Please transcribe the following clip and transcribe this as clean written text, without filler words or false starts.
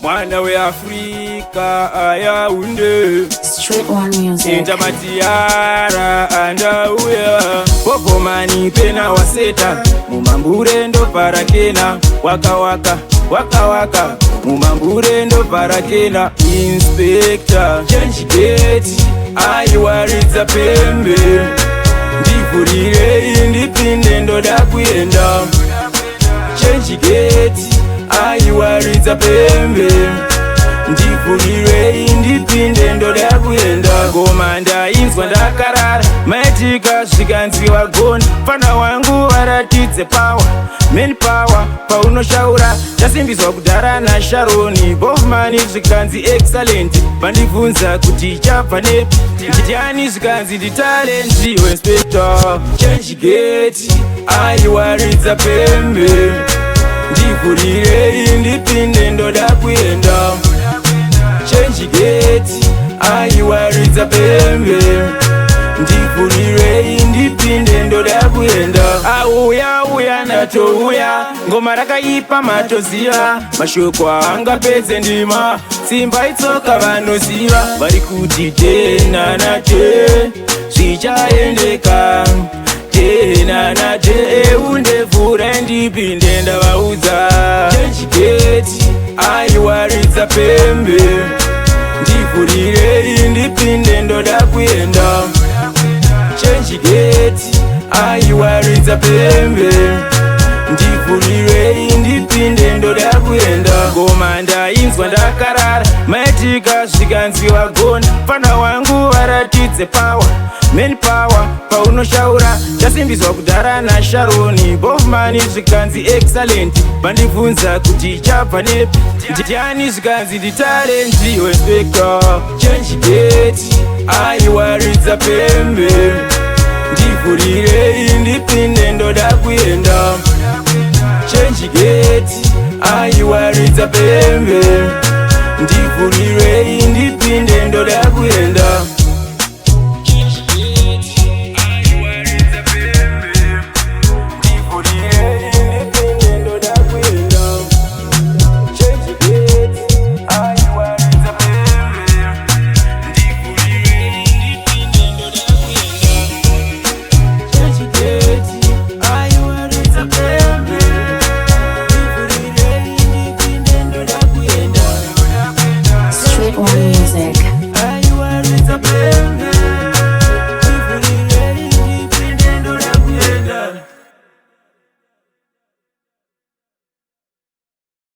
Mwana we Afrika Yaounde. Street One Music. Inja matiara anda uya. Popo mani pena waseta. Mumambure ndo parakena. Waka waka, waka waka. Mumambure ndo parakena. Inspector change gate. Aiwaridza pembe. Ndivurire indipinde ndo dakuenda. Change gate. Aiwaridza pembe. Ndivurire indipinde ndo dakuenda. Ngoma ndainzwa ndakarara. Maitika zvikanziwa goni. Fana wangu waratidze power. Men power paunoshaura. Ndasimbiswa kudhara naSharoni. Bofman zvikanzi excellent. Vandibvunza kuti chabva nepi. Ndiani zvikanzi nditalent. Inspector change gate. Aiwaridza pembe. Ndivurire indipinde ndo dakuenda. Change gate. Aiwaridza pembe. Ndivurire indipinde ndo dakuenda. Auya uya natouya. Ngoma rakaipa matoziva. Mashoko angapedze ndima. Simba itsoka vanoziva. Vari kuti tena nate zvichaendeka. Tena nate eundevhura ndipinde ndavaudza. Change gate. Aiwaridza pembe. Ndivurire indipinde ndo dakuenda. Change gate. Aiwaridza pembe. Ndivurire indipinde ndo dakuenda. Ngoma ndainzwa ndakarara. Maitika zvikanziwa goni. Fana wangu waratidze power. Men power paunoshaura. Ndasimbiswa kudhara naSharoni. Bofman zvikanzi excellent. Vandibvunza kuti chabva nepi. Ndiani zvikanzi nditalent. Inspector change gate. Aiwaridza pembe. Ndivurire indipinde ndo dakuenda. Change gate. Aiwaridza pembe. Ndivurire indipinde ndo dakuenda.